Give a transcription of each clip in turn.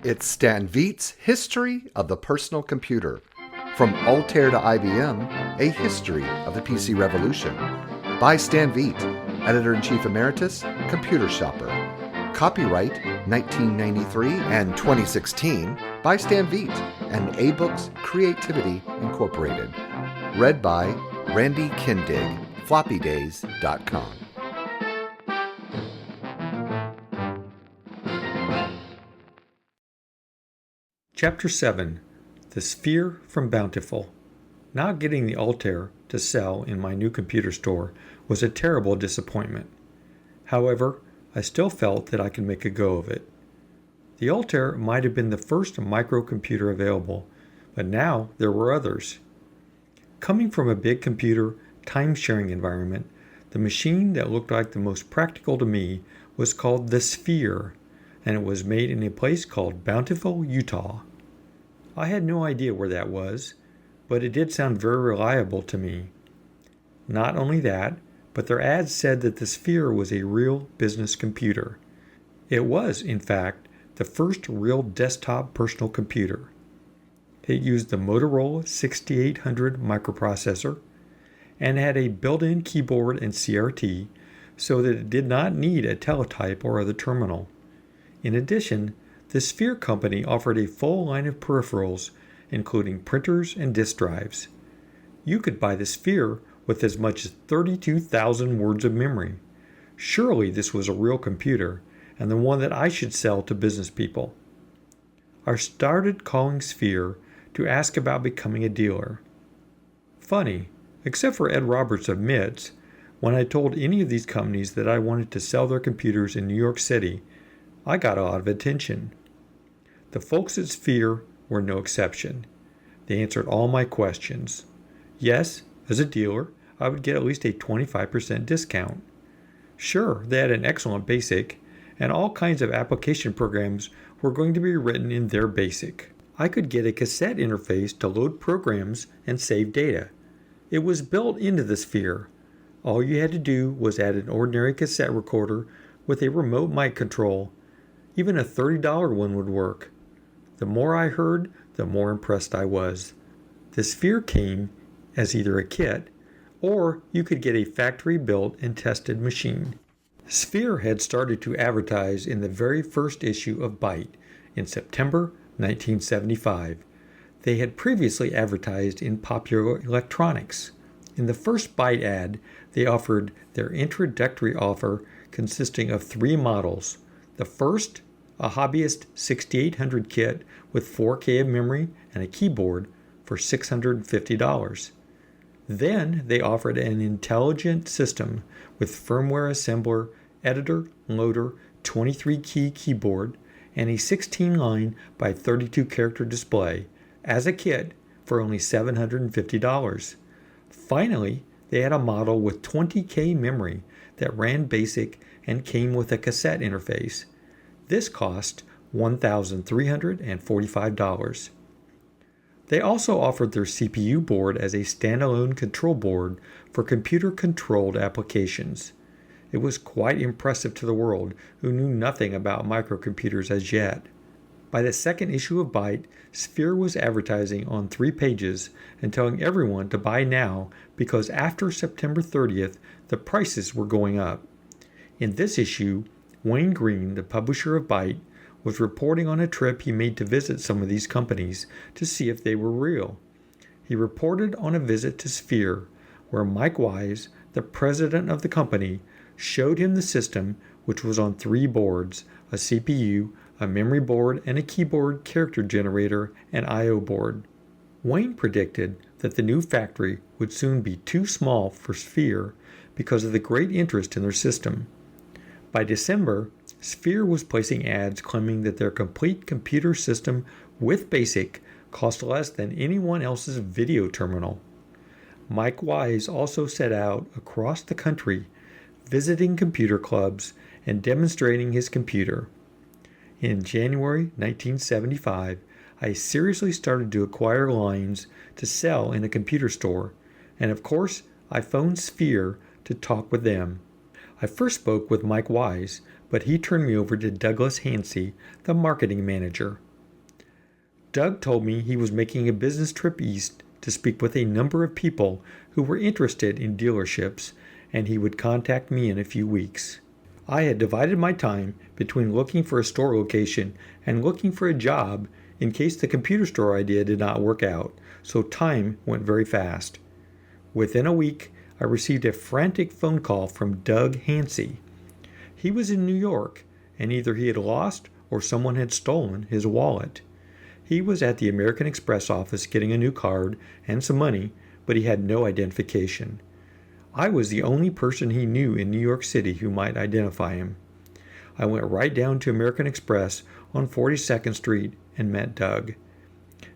It's Stan Veit's History of the Personal Computer. From Altair to IBM, A History of the PC Revolution. By Stan Veit, Editor-in-Chief Emeritus, Computer Shopper. Copyright 1993 and 2016 by Stan Veit and A-Books Creativity Incorporated. Read by Randy Kindig, floppydays.com. Chapter 7. The Sphere from Bountiful. Not getting the Altair to sell in my new computer store was a terrible disappointment. However, I still felt that I could make a go of it. The Altair might have been the first microcomputer available, but now there were others. Coming from a big computer, time-sharing environment, the machine that looked like the most practical to me was called the Sphere, and it was made in a place called Bountiful, Utah. I had no idea where that was, but it did sound very reliable to me. Not only that, but their ads said that the Sphere was a real business computer. It was, in fact, the first real desktop personal computer. It used the Motorola 6800 microprocessor and had a built-in keyboard and CRT so that it did not need a teletype or other terminal. In addition, the Sphere company offered a full line of peripherals, including printers and disk drives. You could buy the Sphere with as much as 32,000 words of memory. Surely this was a real computer, and the one that I should sell to business people. I started calling Sphere to ask about becoming a dealer. Funny, except for Ed Roberts of MITS, when I told any of these companies that I wanted to sell their computers in New York City, I got a lot of attention. The folks at Sphere were no exception. They answered all my questions. Yes, as a dealer, I would get at least a 25% discount. Sure, they had an excellent BASIC, and all kinds of application programs were going to be written in their BASIC. I could get a cassette interface to load programs and save data. It was built into the Sphere. All you had to do was add an ordinary cassette recorder with a remote mic control. Even a $30 one would work. The more I heard, the more impressed I was. The Sphere came as either a kit, or you could get a factory-built and tested machine. Sphere had started to advertise in the very first issue of Byte in September 1975. They had previously advertised in Popular Electronics. In the first Byte ad, they offered their introductory offer consisting of 3 models. The first, a hobbyist 6800 kit with 4K of memory and a keyboard for $650. Then they offered an intelligent system with firmware assembler, editor, loader, 23-key keyboard, and a 16-line by 32-character display as a kit for only $750. Finally, they had a model with 20K memory that ran BASIC and came with a cassette interface. This cost $1,345. They also offered their CPU board as a standalone control board for computer-controlled applications. It was quite impressive to the world, who knew nothing about microcomputers as yet. By the second issue of Byte, Sphere was advertising on 3 pages and telling everyone to buy now because after September 30th, the prices were going up. In this issue, Wayne Green, the publisher of Byte, was reporting on a trip he made to visit some of these companies to see if they were real. He reported on a visit to Sphere, where Mike Wise, the president of the company, showed him the system, which was on 3 boards, a CPU, a memory board, and a keyboard, character generator, and I/O board. Wayne predicted that the new factory would soon be too small for Sphere because of the great interest in their system. By December, Sphere was placing ads claiming that their complete computer system with BASIC cost less than anyone else's video terminal. Mike Wise also set out across the country, visiting computer clubs and demonstrating his computer. In January 1975, I seriously started to acquire lines to sell in a computer store, and of course, I phoned Sphere to talk with them. I first spoke with Mike Wise, but he turned me over to Douglas Hansey, the marketing manager. Doug told me he was making a business trip east to speak with a number of people who were interested in dealerships, and he would contact me in a few weeks. I had divided my time between looking for a store location and looking for a job in case the computer store idea did not work out, so time went very fast. Within a week, I received a frantic phone call from Doug Hansey. He was in New York, and either he had lost or someone had stolen his wallet. He was at the American Express office getting a new card and some money, but he had no identification. I was the only person he knew in New York City who might identify him. I went right down to American Express on 42nd Street and met Doug.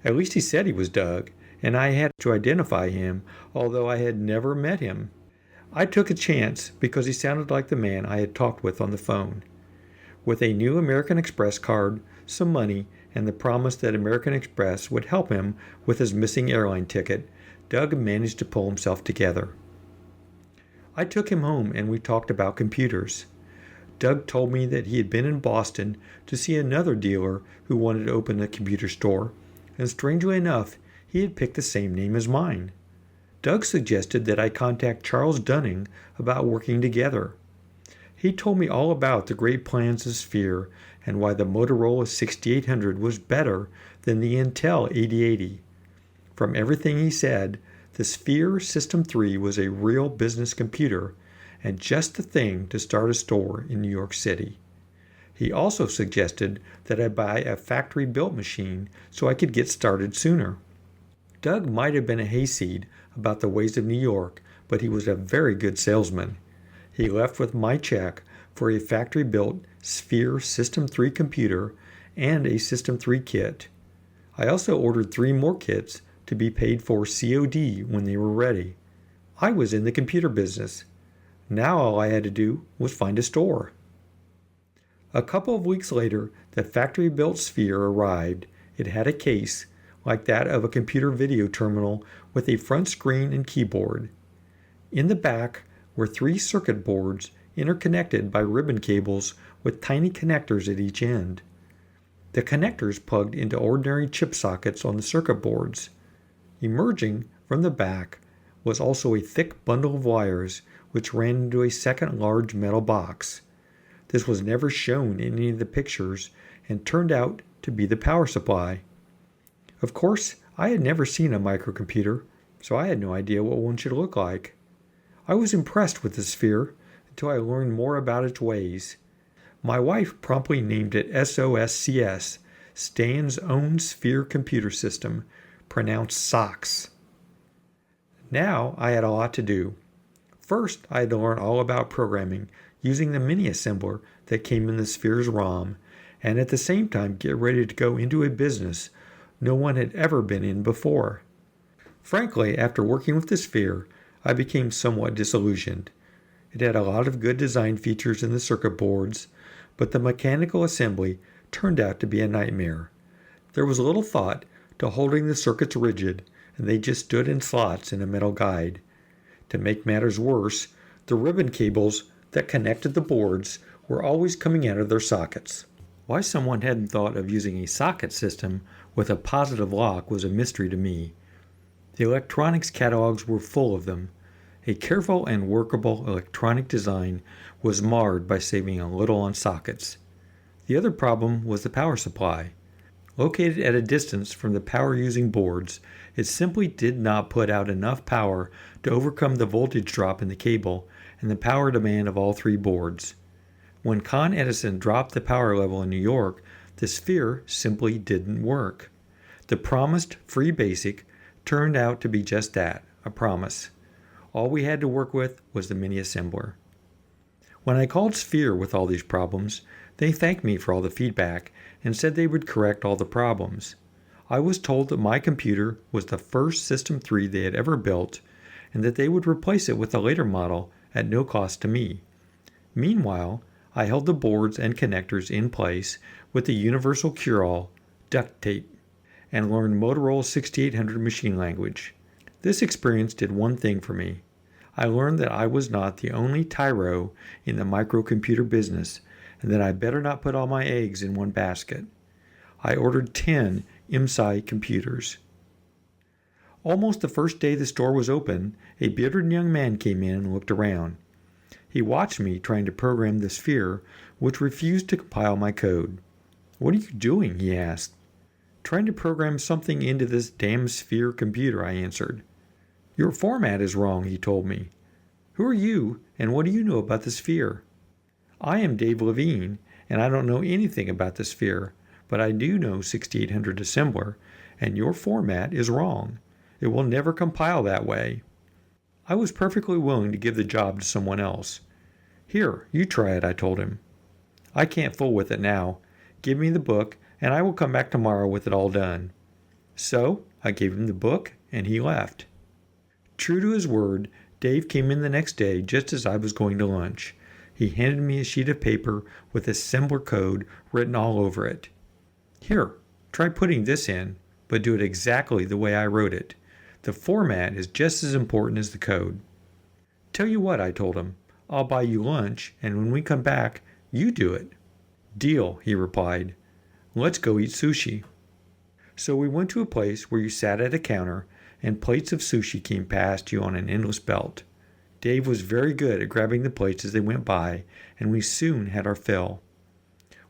At least he said he was Doug, and I had to identify him, although I had never met him. I took a chance because he sounded like the man I had talked with on the phone. With a new American Express card, some money, and the promise that American Express would help him with his missing airline ticket, Doug managed to pull himself together. I took him home and we talked about computers. Doug told me that he had been in Boston to see another dealer who wanted to open a computer store, and strangely enough, he had picked the same name as mine. Doug suggested that I contact Charles Dunning about working together. He told me all about the great plans of Sphere and why the Motorola 6800 was better than the Intel 8080. From everything he said, the Sphere System 3 was a real business computer and just the thing to start a store in New York City. He also suggested that I buy a factory-built machine so I could get started sooner. Doug might have been a hayseed about the ways of New York, but he was a very good salesman. He left with my check for a factory-built Sphere System 3 computer and a System 3 kit. I also ordered 3 more kits to be paid for COD when they were ready. I was in the computer business. Now all I had to do was find a store. A couple of weeks later, the factory-built Sphere arrived. It had a case, like that of a computer video terminal with a front screen and keyboard. In the back were 3 circuit boards interconnected by ribbon cables with tiny connectors at each end. The connectors plugged into ordinary chip sockets on the circuit boards. Emerging from the back was also a thick bundle of wires which ran into a second large metal box. This was never shown in any of the pictures and turned out to be the power supply. Of course, I had never seen a microcomputer, so I had no idea what one should look like. I was impressed with the Sphere until I learned more about its ways. My wife promptly named it SOSCS, Stan's Own Sphere Computer System, pronounced SOX. Now I had a lot to do. First, I had to learn all about programming using the mini assembler that came in the Sphere's ROM, and at the same time get ready to go into a business no one had ever been in before. Frankly, after working with the Sphere, I became somewhat disillusioned. It had a lot of good design features in the circuit boards, but the mechanical assembly turned out to be a nightmare. There was little thought to holding the circuits rigid, and they just stood in slots in a metal guide. To make matters worse, the ribbon cables that connected the boards were always coming out of their sockets. Why someone hadn't thought of using a socket system with a positive lock was a mystery to me. The electronics catalogs were full of them. A careful and workable electronic design was marred by saving a little on sockets. The other problem was the power supply. Located at a distance from the power-using boards, it simply did not put out enough power to overcome the voltage drop in the cable and the power demand of all 3 boards. When Con Edison dropped the power level in New York, the Sphere simply didn't work. The promised free BASIC turned out to be just that, a promise. All we had to work with was the mini assembler. When I called Sphere with all these problems, they thanked me for all the feedback and said they would correct all the problems. I was told that my computer was the first System 3 they had ever built and that they would replace it with a later model at no cost to me. Meanwhile, I held the boards and connectors in place with the universal cure-all, duct tape, and learned Motorola 6800 machine language. This experience did one thing for me. I learned that I was not the only tyro in the microcomputer business, and that I better not put all my eggs in one basket. I ordered 10 Emeritus computers. Almost the first day the store was open, a bearded young man came in and looked around. He watched me trying to program the Sphere, which refused to compile my code. "What are you doing?" he asked. "Trying to program something into this damn Sphere computer," I answered. "Your format is wrong," he told me. "Who are you, and what do you know about the Sphere?" "I am Dave Levine, and I don't know anything about the Sphere, but I do know 6800 assembler, and your format is wrong. It will never compile that way." I was perfectly willing to give the job to someone else. "Here, you try it," I told him. "I can't fool with it now. Give me the book, and I will come back tomorrow with it all done." So I gave him the book, and he left. True to his word, Dave came in the next day just as I was going to lunch. He handed me a sheet of paper with assembler code written all over it. "Here, try putting this in, but do it exactly the way I wrote it. The format is just as important as the code." "Tell you what," I told him, "I'll buy you lunch, and when we come back, you do it." "Deal," he replied. "Let's go eat sushi." So we went to a place where you sat at a counter, and plates of sushi came past you on an endless belt. Dave was very good at grabbing the plates as they went by, and we soon had our fill.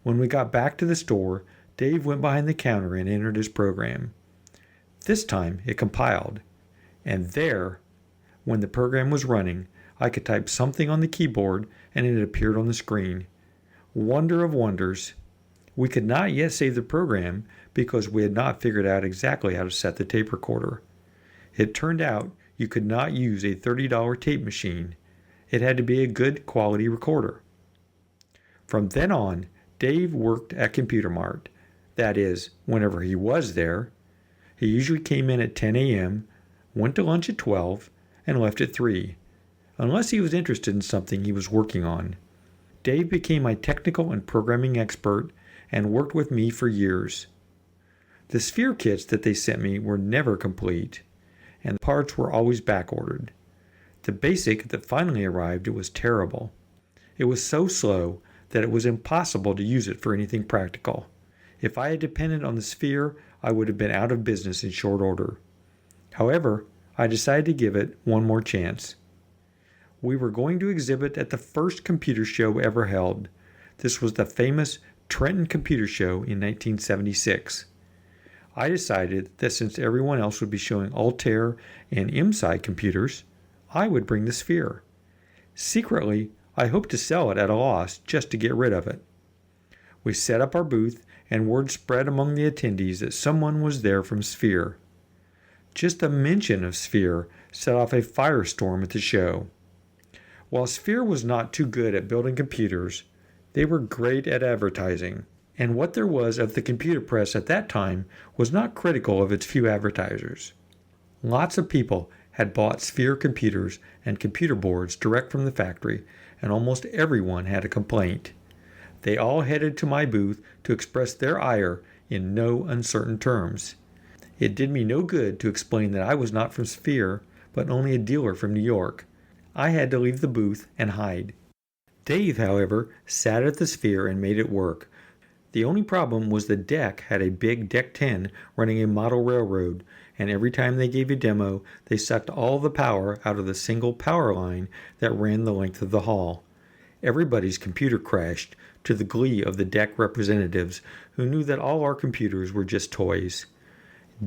When we got back to the store, Dave went behind the counter and entered his program. This time it compiled, and there, when the program was running, I could type something on the keyboard and it appeared on the screen. Wonder of wonders! We could not yet save the program because we had not figured out exactly how to set the tape recorder. It turned out you could not use a $30 tape machine. It had to be a good quality recorder. From then on, Dave worked at Computer Mart. That is, whenever he was there. He usually came in at 10 a.m., went to lunch at 12, and left at 3, unless he was interested in something he was working on. Dave became my technical and programming expert and worked with me for years. The Sphere kits that they sent me were never complete, and the parts were always backordered. The BASIC that finally arrived was terrible. It was so slow that it was impossible to use it for anything practical. If I had depended on the Sphere, I would have been out of business in short order. However, I decided to give it one more chance. We were going to exhibit at the first computer show ever held. This was the famous Trenton Computer Show in 1976. I decided that since everyone else would be showing Altair and Emeritus computers, I would bring the Sphere. Secretly, I hoped to sell it at a loss just to get rid of it. We set up our booth, and word spread among the attendees that someone was there from Sphere. Just a mention of Sphere set off a firestorm at the show. While Sphere was not too good at building computers, they were great at advertising, and what there was of the computer press at that time was not critical of its few advertisers. Lots of people had bought Sphere computers and computer boards direct from the factory, and almost everyone had a complaint. They all headed to my booth to express their ire in no uncertain terms. It did me no good to explain that I was not from Sphere, but only a dealer from New York. I had to leave the booth and hide. Dave, however, sat at the Sphere and made it work. The only problem was the deck had a big Deck 10 running a model railroad, and every time they gave a demo, they sucked all the power out of the single power line that ran the length of the hall. Everybody's computer crashed, to the glee of the deck representatives who knew that all our computers were just toys.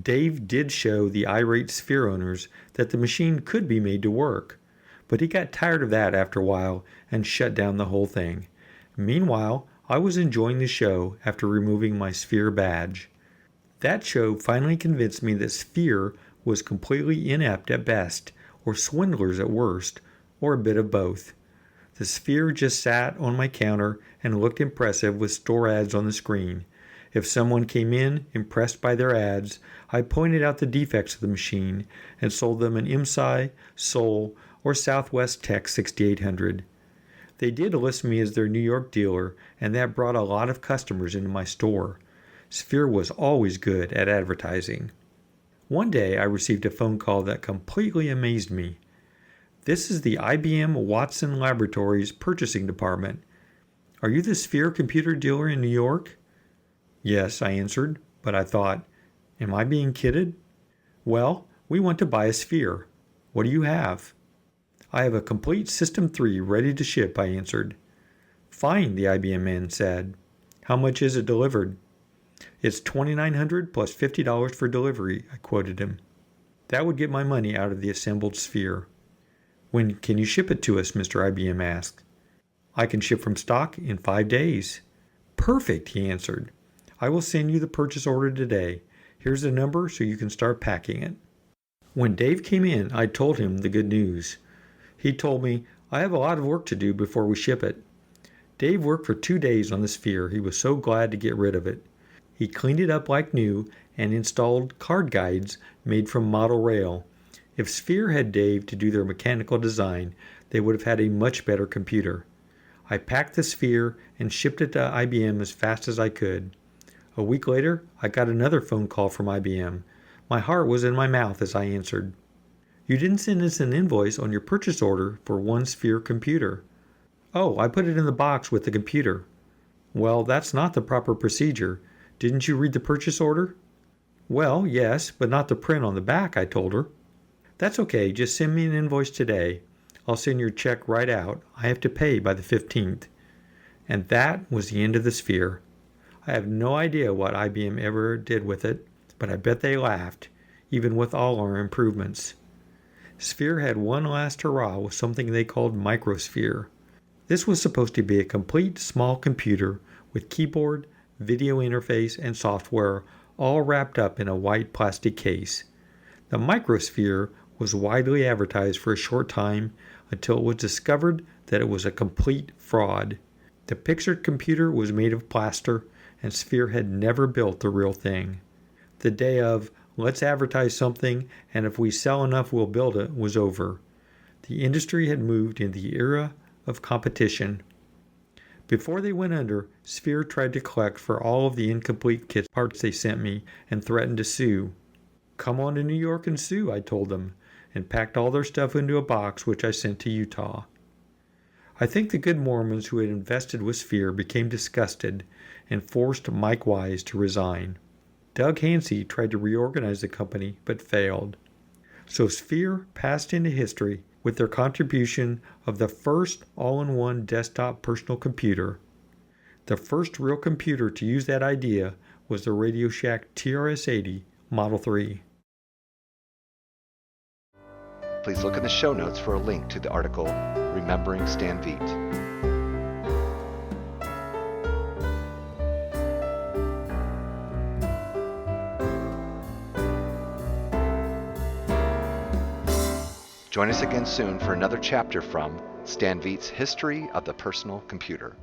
Dave did show the irate Sphere owners that the machine could be made to work, but he got tired of that after a while and shut down the whole thing. Meanwhile, I was enjoying the show after removing my Sphere badge. That show finally convinced me that Sphere was completely inept at best, or swindlers at worst, or a bit of both. The Sphere just sat on my counter and looked impressive with store ads on the screen. If someone came in impressed by their ads, I pointed out the defects of the machine and sold them an Emeritus, Sol, or Southwest Tech 6800. They did list me as their New York dealer, and that brought a lot of customers into my store. Sphere was always good at advertising. One day I received a phone call that completely amazed me. This is the IBM Watson Laboratories Purchasing Department. Are you the Sphere computer dealer in New York? Yes, I answered, but I thought, am I being kidded? Well, we want to buy a Sphere. What do you have? I have a complete System 3 ready to ship, I answered. Fine, the IBM man said. How much is it delivered? It's $2,900 plus $50 for delivery, I quoted him. That would get my money out of the assembled Sphere. When can you ship it to us, Mr. IBM asked. I can ship from stock in 5 days. Perfect, he answered. I will send you the purchase order today. Here's the number so you can start packing it. When Dave came in, I told him the good news. He told me, I have a lot of work to do before we ship it. Dave worked for 2 days on the Sphere. He was so glad to get rid of it. He cleaned it up like new and installed card guides made from model rail. If Sphere had Dave to do their mechanical design, they would have had a much better computer. I packed the Sphere and shipped it to IBM as fast as I could. A week later, I got another phone call from IBM. My heart was in my mouth as I answered. You didn't send us an invoice on your purchase order for one Sphere computer. Oh, I put it in the box with the computer. Well, that's not the proper procedure. Didn't you read the purchase order? Well, yes, but not the print on the back, I told her. That's okay, just send me an invoice today. I'll send your check right out. I have to pay by the 15th. And that was the end of the Sphere. I have no idea what IBM ever did with it, but I bet they laughed, even with all our improvements. Sphere had one last hurrah with something they called Microsphere. This was supposed to be a complete small computer with keyboard, video interface, and software all wrapped up in a white plastic case. The Microsphere was widely advertised for a short time until it was discovered that it was a complete fraud. The pictured computer was made of plaster, and Sphere had never built the real thing. The day of, let's advertise something, and if we sell enough we'll build it, was over. The industry had moved in the era of competition. Before they went under, Sphere tried to collect for all of the incomplete kit parts they sent me and threatened to sue. Come on to New York and sue, I told them, and packed all their stuff into a box which I sent to Utah. I think the good Mormons who had invested with Sphere became disgusted and forced Mike Wise to resign. Doug Hansey tried to reorganize the company but failed. So Sphere passed into history with their contribution of the first all-in-one desktop personal computer. The first real computer to use that idea was the Radio Shack TRS-80 Model 3. Please look in the show notes for a link to the article Remembering Stan Veit. Join us again soon for another chapter from Stan Veit's History of the Personal Computer.